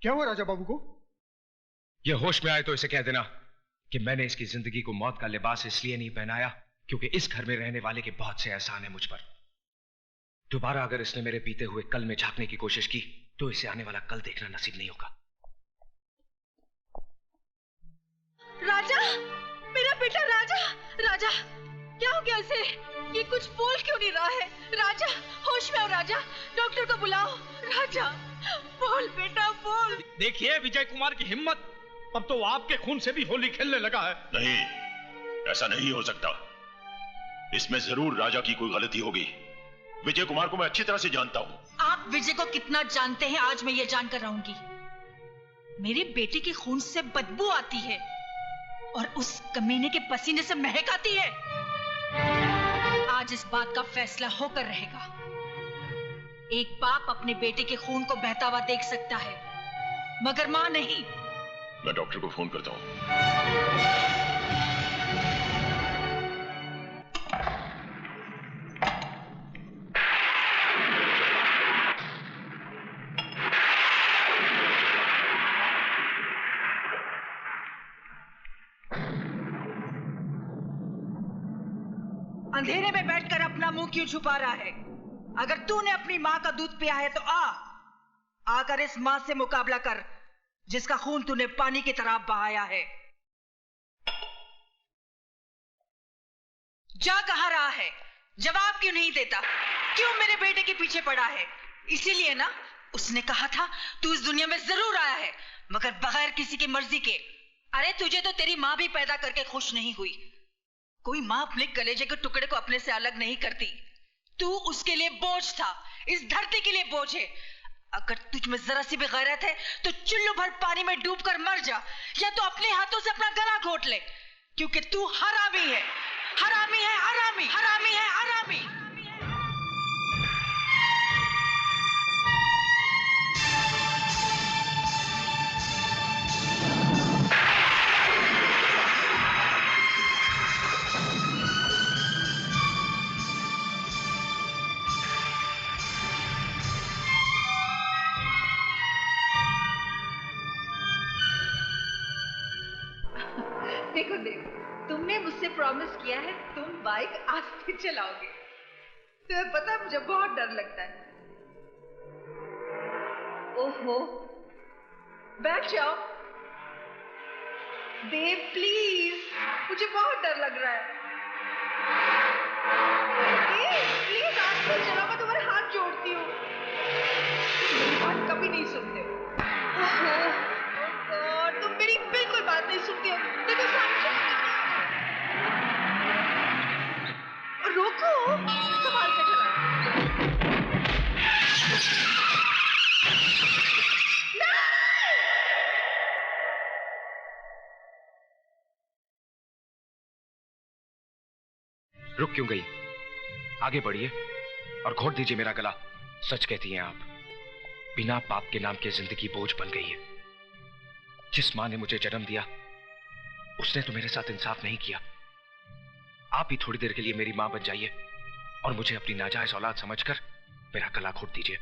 क्या हुआ राजा बाबू को? ये होश में आए तो इसे कह देना कि मैंने इसकी जिंदगी को मौत का लिबास इसलिए नहीं पहनाया क्योंकि इस घर में रहने वाले के बहुत से एहसान है मुझ पर। दोबारा अगर इसने मेरे बीते हुए कल में झांकने की कोशिश की तो इसे आने वाला कल देखना नसीब नहीं होगा। राजा, मेरा बेटा राजा, राजा क्या हो गया इसे? ये कुछ बोल क्यों नहीं रहा है? राजा होश में आओ राजा, डॉक्टर को बुलाओ। राजा बोल बेटा बोल। देखिए विजय कुमार की हिम्मत, अब तो आपके खून से भी होली खेलने लगा है। नहीं, ऐसा नहीं हो सकता। इसमें जरूर राजा की कोई गलती होगी। विजय कुमार को मैं अच्छी तरह से जानता हूं। आप विजय को कितना जानते हैं आज मैं ये जानकर रहूंगी। मेरे बेटे के खून से बदबू आती है और उस कमीने के पसीने से महक आती है। आज इस बात का फैसला होकर रहेगा। एक बाप अपने बेटे के खून को बहता हुआ देख सकता है मगर मां नहीं। मैं डॉक्टर को फोन करता हूं। अंधेरे में बैठकर अपना मुंह क्यों छुपा रहा है? अगर तूने अपनी मां का दूध पिया है तो आकर इस मां से मुकाबला कर जिसका खून तूने पानी की तरह बहाया है। जा कहां रहा है? जवाब क्यों नहीं देता? क्यों मेरे बेटे के पीछे पड़ा है? इसीलिए ना उसने कहा था तू इस दुनिया में जरूर आया है मगर बगैर किसी की मर्जी के। अरे तुझे तो तेरी मां भी पैदा करके खुश नहीं हुई। कोई मां अपने कलेजे के टुकड़े को अपने से अलग नहीं करती। तू उसके लिए बोझ था, इस धरती के लिए बोझ है। अगर तुझ में जरा सी भी गैरत है तो चुल्लू भर पानी में डूबकर मर जा या तो अपने हाथों से अपना गला घोट ले, क्योंकि तू हरामी है, हरामी है, हरामी, हरामी है, हरामी। देखो देव, तुमने मुझसे प्रॉमिस किया है तुम बाइक आस्ते चलाओगे। तुम्हें पता है मुझे बहुत डर लगता है। ओहो, बैठ जाओ। देव प्लीज, मुझे बहुत डर लग रहा है। प्लीज आस्ते चलाओ, मैं तुम्हारे हाथ जोड़ती हूँ। मेरी बात कभी नहीं सुनते हो। और तुम मेरी बिल्कुल बात नहीं सुनती हो। देखो सामने रोको, संभाल के चला। रुक क्यों गई? आगे बढ़िए और घोट दीजिए मेरा गला। सच कहती हैं आप, बिना पाप के नाम की जिंदगी बोझ बन गई है। जिस मां ने मुझे जन्म दिया उसने तो मेरे साथ इंसाफ नहीं किया। आप ही थोड़ी देर के लिए मेरी मां बन जाइए और मुझे अपनी नाजायज औलाद समझकर मेरा गला घोट दीजिए।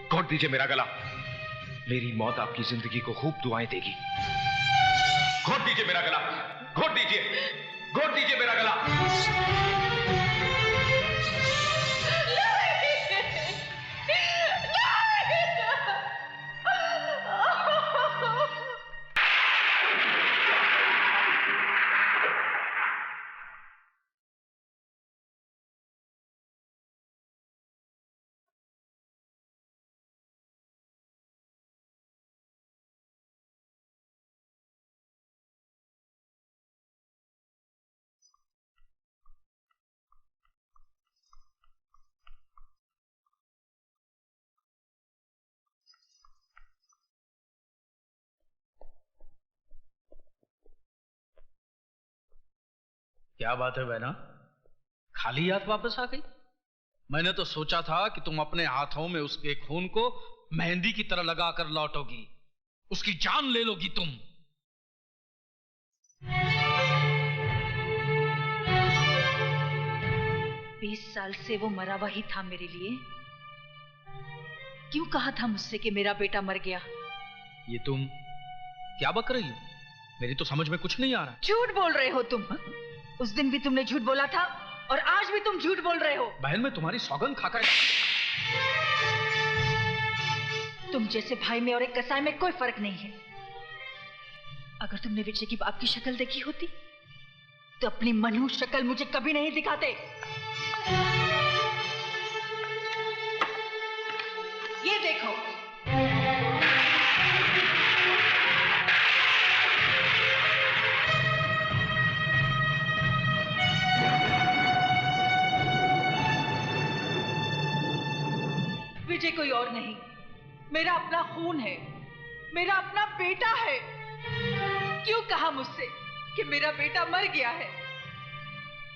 घोट दीजिए मेरा गला। मेरी मौत आपकी जिंदगी को खूब दुआएं देगी। घोट दीजिए मेरा गला, घोट दीजिए, घोट दीजिए मेरा गला। क्या बात है बहना, खाली हाथ वापस आ गई? मैंने तो सोचा था कि तुम अपने हाथों में उसके खून को मेहंदी की तरह लगाकर लौटोगी, उसकी जान ले लोगी तुम। 20 साल से वो मरा हुआ ही था मेरे लिए। क्यों कहा था मुझसे कि मेरा बेटा मर गया? ये तुम क्या बक रही हो? मेरी तो समझ में कुछ नहीं आ रहा। झूठ बोल रहे हो तुम। उस दिन भी तुमने झूठ बोला था और आज भी तुम झूठ बोल रहे हो। बहन, मैं तुम्हारी सौगंध खाकर। तुम जैसे भाई में और एक कसाई में कोई फर्क नहीं है। अगर तुमने विजय की बाप की शक्ल देखी होती तो अपनी मनहूस शक्ल मुझे कभी नहीं दिखाते। ये देखो, विजय कोई और नहीं, मेरा अपना खून है, मेरा अपना बेटा है। क्यों कहा मुझसे कि मेरा बेटा मर गया है?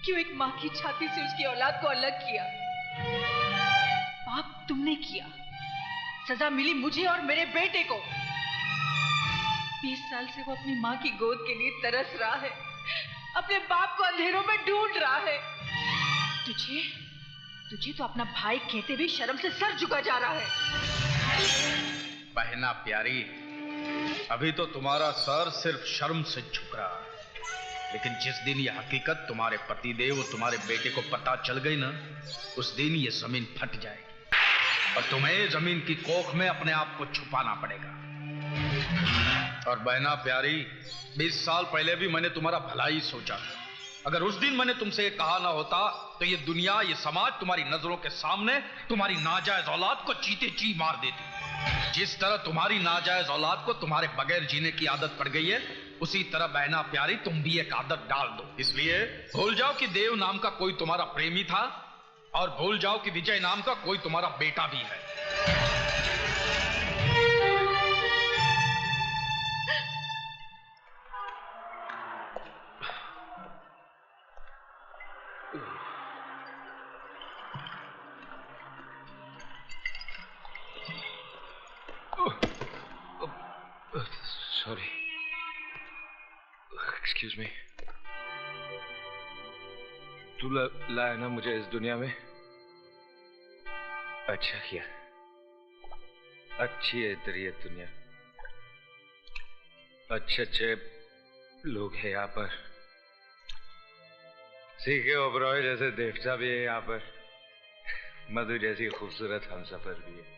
क्यों एक मां की छाती से उसकी औलाद को अलग किया? पाप तुमने किया, सजा मिली मुझे और मेरे बेटे को। 20 साल से वो अपनी मां की गोद के लिए तरस रहा है, अपने बाप को अंधेरों में ढूंढ रहा है। तुझे तो अपना भाई कहते भी शर्म से सर झुका जा रहा है। बहना प्यारी, अभी तो तुम्हारा सर सिर्फ शर्म से झुक रहा है, लेकिन जिस दिन ये हकीकत तुम्हारे पतिदेव और तुम्हारे बेटे को पता चल गई ना, उस दिन ये जमीन फट जाएगी और तुम्हें जमीन की कोख में अपने आप को छुपाना पड़ेगा। और बहना प्यारी, 20 साल पहले भी मैंने तुम्हारा भला ही सोचा था। अगर उस दिन मैंने तुमसे ये कहा ना होता तो ये दुनिया, ये समाज तुम्हारी नजरों के सामने तुम्हारी नाजायज औलाद को चीते ची मार देती। जिस तरह तुम्हारी नाजायज औलाद को तुम्हारे बगैर जीने की आदत पड़ गई है, उसी तरह बहना प्यारी तुम भी एक आदत डाल दो। इसलिए भूल जाओ कि देव नाम का कोई तुम्हारा प्रेमी था और भूल जाओ कि विजय नाम का कोई तुम्हारा बेटा भी है। Sorry, excuse me. तू लाया ना मुझे इस दुनिया में? अच्छा किया, अच्छी है तेरी ये दुनिया। अच्छे अच्छे लोग हैं यहाँ पर, सीखे ओबरॉय जैसे देवता भी है यहाँ पर, मधु जैसी खूबसूरत हमसफर भी है।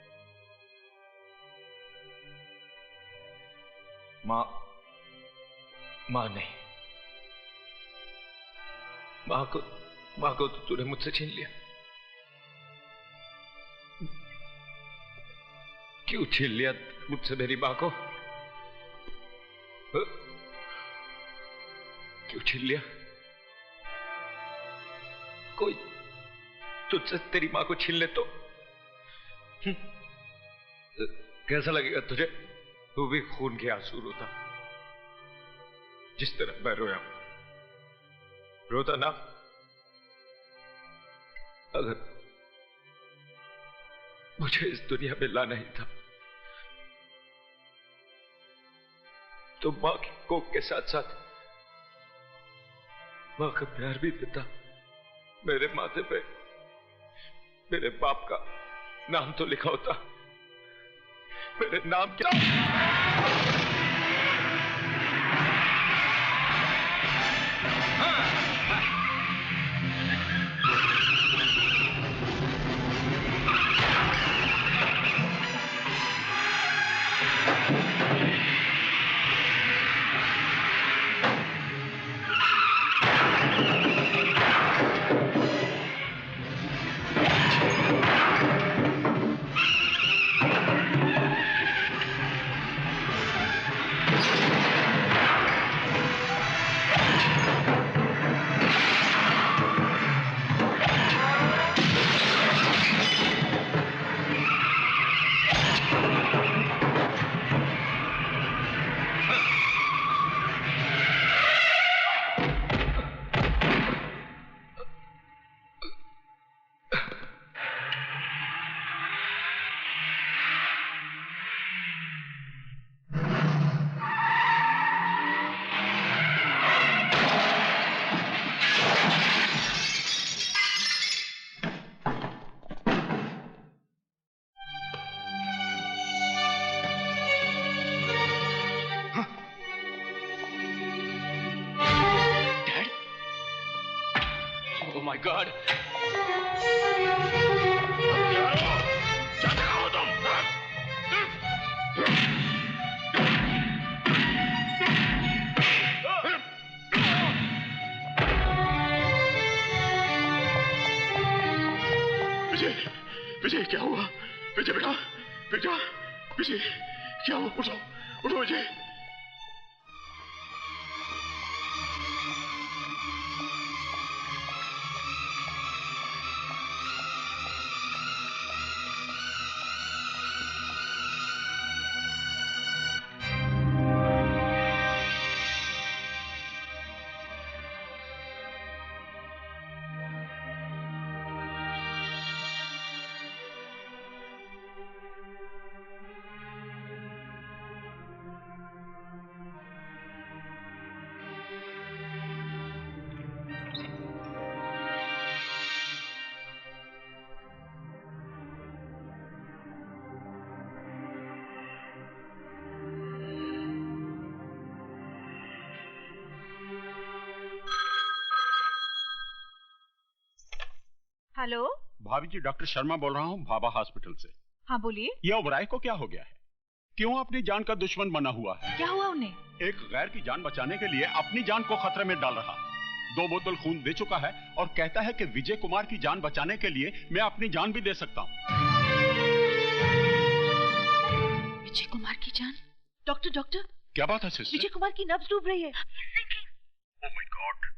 माँ नहीं, माँ को तो तूने मुझसे छीन लिया। क्यों छीन लिया मुझसे मेरी माँ को? क्यों छीन लिया? कोई तुझसे तेरी माँ को छीन ले तो कैसा लगेगा तुझे? तू भी खून के आंसू रोता जिस तरह मैं रोता ना। अगर मुझे इस दुनिया में लाना ही था तो मां की कोख के साथ साथ मां का प्यार भी देता। मेरे माथे पे मेरे बाप का नाम तो लिखा होता। मेरे नाम क्या? Oh my God! क्या हो तुम? विजय, विजय क्या हुआ? विजय बेटा, बेटा, विजय क्या हुआ? उठो, उठो विजय। हेलो। भाभी जी, डॉक्टर शर्मा बोल रहा हूँ भाभा हॉस्पिटल से। हाँ बोलिए। ये ओबराय को क्या हो गया है? क्यों अपनी जान का दुश्मन बना हुआ है? क्या हुआ उन्हें? एक गैर की जान बचाने के लिए अपनी जान को खतरे में डाल रहा। 2 बोतल खून दे चुका है और कहता है कि विजय कुमार की जान बचाने के लिए मैं अपनी जान भी दे सकता हूँ। विजय कुमार की जान? डॉक्टर, डॉक्टर, क्या बात है सिस्टर? विजय कुमार की नब्ज डूब रही है। Oh my God.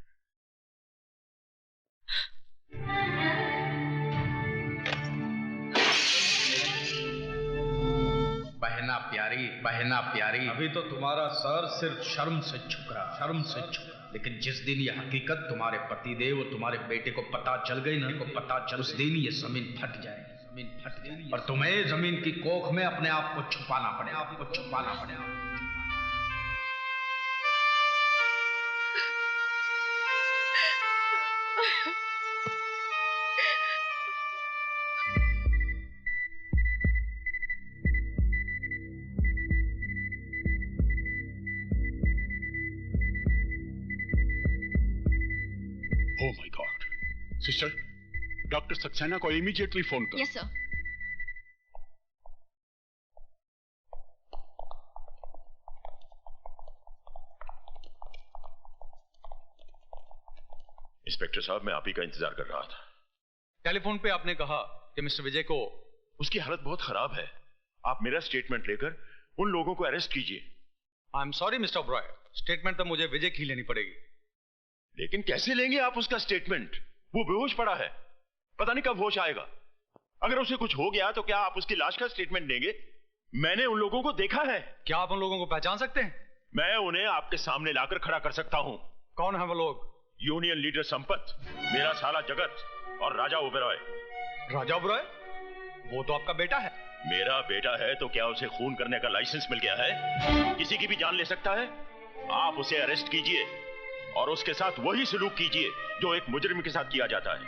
बहना प्यारी, अभी तो तुम्हारा सर सिर्फ शर्म से झुक रहा, लेकिन जिस दिन ये हकीकत तुम्हारे पतिदेव और तुम्हारे बेटे को पता चल गई ना, उस दिन ये जमीन फट जाएगी, और तुम्हें जमीन की कोख में अपने आप को छुपाना पड़ेगा। Oh my God. Sister, doctor Saxena को इमीडिएटली फोन करो। Yes sir. इंस्पेक्टर साहब, मैं आप ही का इंतजार कर रहा था। टेलीफोन पे आपने कहा कि मिस्टर विजय को उसकी हालत बहुत खराब है। आप मेरा स्टेटमेंट लेकर उन लोगों को अरेस्ट कीजिए। I am sorry mister Oberoi, statement तो मुझे विजय की लेनी पड़ेगी। लेकिन कैसे लेंगे आप उसका स्टेटमेंट? वो बेहोश पड़ा है, पता नहीं कब होश आएगा। अगर उसे कुछ हो गया तो क्या आप उसकी लाश का स्टेटमेंट देंगे? मैंने उन लोगों को देखा है। क्या आप उन लोगों को पहचान सकते हैं? मैं उन्हें आपके सामने लाकर खड़ा कर सकता हूं। कौन है वो लोग? यूनियन लीडर संपत, मेरा साला जगत और राजा ओबेरॉय। राजा ओबेरॉय? वो तो आपका बेटा है। मेरा बेटा है तो क्या उसे खून करने का लाइसेंस मिल गया है? किसी की भी जान ले सकता है। आप उसे अरेस्ट कीजिए और उसके साथ वही सलूक कीजिए जो एक मुजरिम के साथ किया जाता है।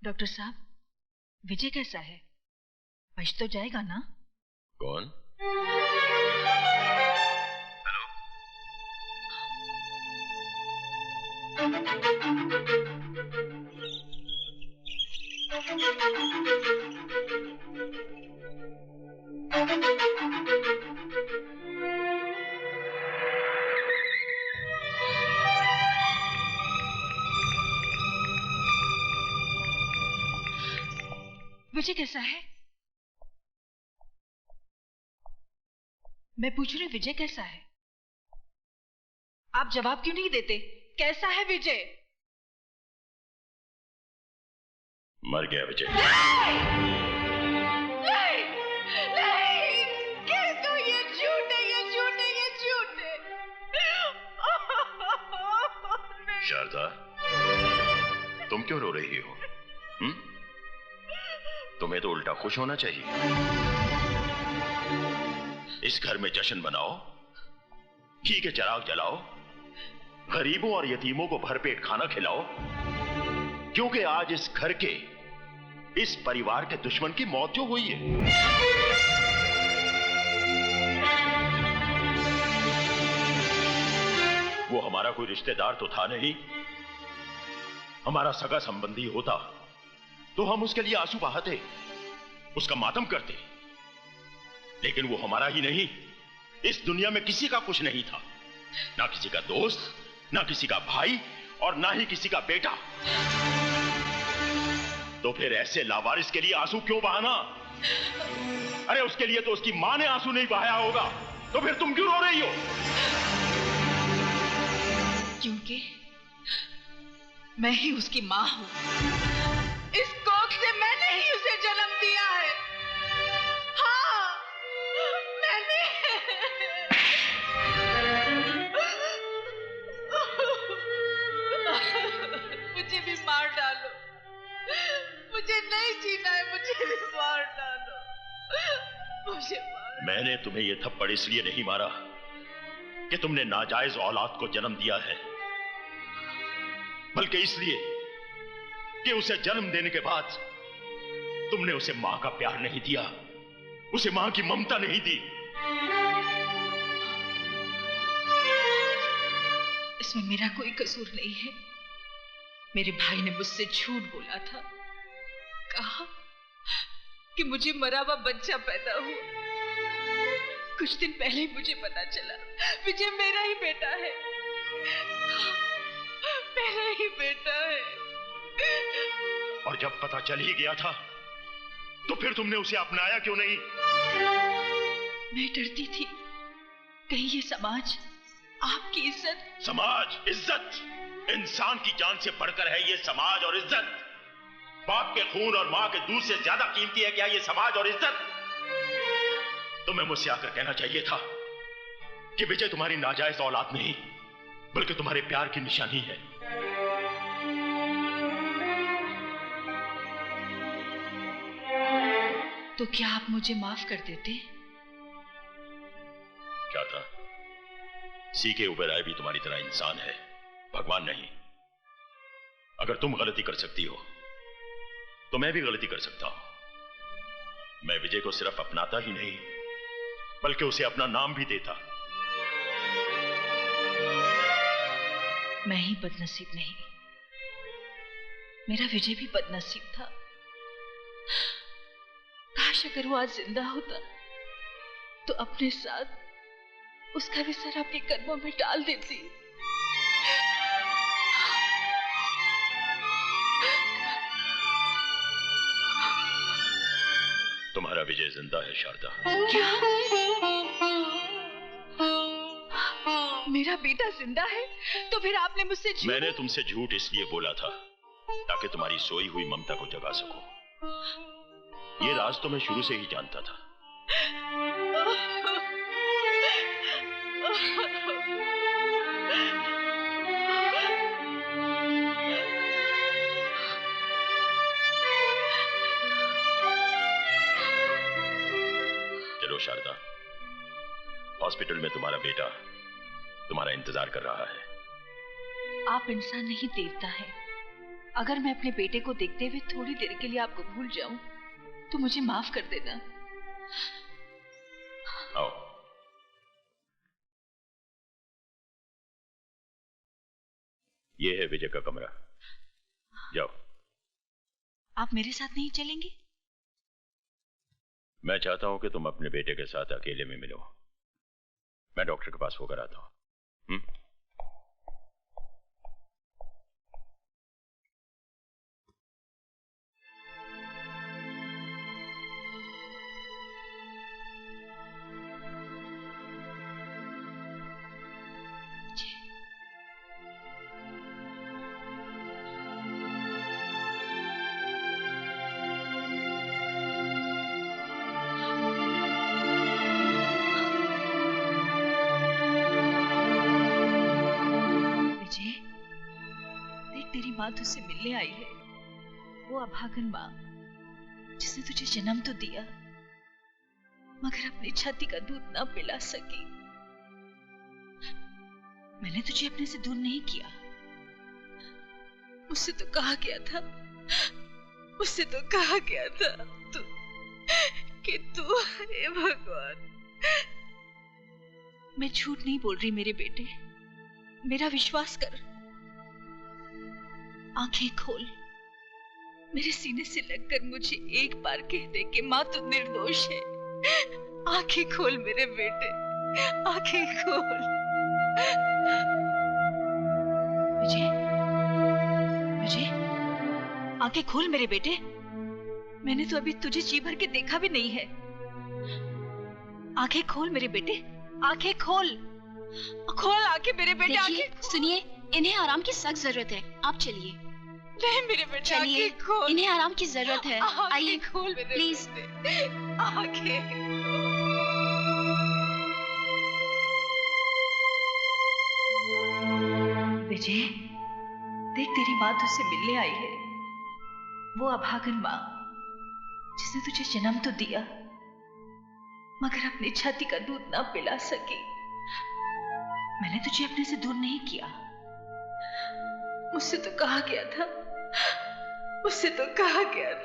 डॉक्टर साहब, विजय कैसा है? बच तो जाएगा ना? कौन? विजय कैसा है? मैं पूछ रही हूँ, विजय कैसा है? आप जवाब क्यों नहीं देते? कैसा है विजय? मर गया विजय। नहीं, नहीं, कह दो ये झूठ है, ये झूठ है, ये झूठ है। शारदा, तुम क्यों रो रही हो? तुम्हें तो उल्टा खुश होना चाहिए। इस घर में जश्न मनाओ, घी के चिराग जलाओ, गरीबों और यतीमों को भरपेट खाना खिलाओ, क्योंकि आज इस घर के, इस परिवार के दुश्मन की मौत जो हुई है, वो हमारा कोई रिश्तेदार तो था नहीं। हमारा सगा संबंधी होता तो हम उसके लिए आंसू बहाते, उसका मातम करते, लेकिन वो हमारा ही नहीं, इस दुनिया में किसी का कुछ नहीं था, ना किसी का दोस्त, ना किसी का भाई, और ना ही किसी का बेटा। तो फिर ऐसे लावारिस के लिए आंसू क्यों बहाना? अरे उसके लिए तो उसकी मां ने आंसू नहीं बहाया होगा, तो फिर तुम क्यों रो रही हो? क्योंकि मैं ही उसकी मां हूं। इस कोख से मैंने ही उसे जन्म दिया है। हाँ, मैंने। मुझे भी मार डालो, मुझे नहीं जीना है, मुझे भी मार डालो, मुझे मार। मैंने तुम्हें यह थप्पड़ इसलिए नहीं मारा कि तुमने नाजायज औलाद को जन्म दिया है, बल्कि इसलिए कि उसे जन्म देने के बाद तुमने उसे मां का प्यार नहीं दिया, उसे मां की ममता नहीं दी। इसमें मेरा कोई कसूर नहीं है। मेरे भाई ने मुझसे झूठ बोला था, कहा कि मुझे मरा हुआ बच्चा पैदा हुआ। कुछ दिन पहले ही मुझे पता चला विजय मेरा ही बेटा है, मेरा ही बेटा है। और जब पता चल ही गया था तो फिर तुमने उसे अपनाया क्यों नहीं? मैं डरती थी कहीं ये समाज आपकी इज्जत। समाज, इज्जत, इंसान की जान से बढ़कर है ये समाज और इज्जत। बाप के खून और मां के दूध से ज्यादा कीमती है क्या ये समाज और इज्जत? तुम्हें मुझसे आकर कहना चाहिए था कि विजय तुम्हारी नाजायज औलाद नहीं, बल्कि तुम्हारे प्यार की निशानी है। तो क्या आप मुझे माफ कर देते? क्या था? सीके उबेराय भी तुम्हारी तरह इंसान है, भगवान नहीं। अगर तुम गलती कर सकती हो तो मैं भी गलती कर सकता हूं। मैं विजय को सिर्फ अपनाता ही नहीं, बल्कि उसे अपना नाम भी देता। मैं ही बदनसीब नहीं, मेरा विजय भी बदनसीब था। काश अगर वो आज जिंदा होता तो अपने साथ उसका भी सर आपके कदमों में डाल देती। तुम्हारा विजय जिंदा है शारदा। क्या? मेरा बेटा जिंदा है? तो फिर आपने मुझसे झूठ? मैंने तुमसे झूठ इसलिए बोला था ताकि तुम्हारी सोई हुई ममता को जगा सकूं। ये राज तो मैं शुरू से ही जानता था। चलो शारदा, हॉस्पिटल में तुम्हारा बेटा तुम्हारा इंतजार कर रहा है। आप इंसान नहीं, देवता है। अगर मैं अपने बेटे को देखते हुए थोड़ी देर के लिए आपको भूल जाऊं तो मुझे माफ कर देना। आओ। ये है विजय का कमरा, जाओ। आप मेरे साथ नहीं चलेंगे? मैं चाहता हूं कि तुम अपने बेटे के साथ अकेले में मिलो। मैं डॉक्टर के पास होकर आता हूं। माँ तुझसे मिलने आई है, वो अभागन माँ जिसने तुझे जन्म तो दिया मगर अपनी छाती का दूध ना पिला सकी। मैंने तुझे अपने से दूर नहीं किया, मुझसे तो कहा गया था, मुझसे तो कहा गया था कि तू, हे भगवान। मैं झूठ नहीं बोल रही मेरे बेटे, मेरा विश्वास कर। आंखें खोल, मेरे सीने से लगकर मुझे एक बार कह दे कि माँ तू निर्दोष है। आंखें खोल मेरे बेटे, आंखें खोल। विजय, विजय, आंखें खोल मेरे बेटे। मैंने तो अभी तुझे जी भर के देखा भी नहीं है। आंखें खोल मेरे बेटे, आंखें खोल, खोल आंखें मेरे बेटे। देखिए, सुनिए, इन्हें आराम की सख्त जरूरत है, आप चलिए। नहीं मेरे बेटे, चलिए, आंखें खोल। इन्हें आराम की जरूरत है, आइए खोल मेरे प्लीज। बेटे, आंखें। विजय, देख तेरी माँ तुझसे मिलने आई है। वो अभागन माँ जिसने तुझे जन्म तो दिया मगर अपनी छाती का दूध ना पिला सकी। मैंने तुझे अपने से दूर नहीं किया। मुझसे तो कहा गया था, मुझसे तो कहा गया था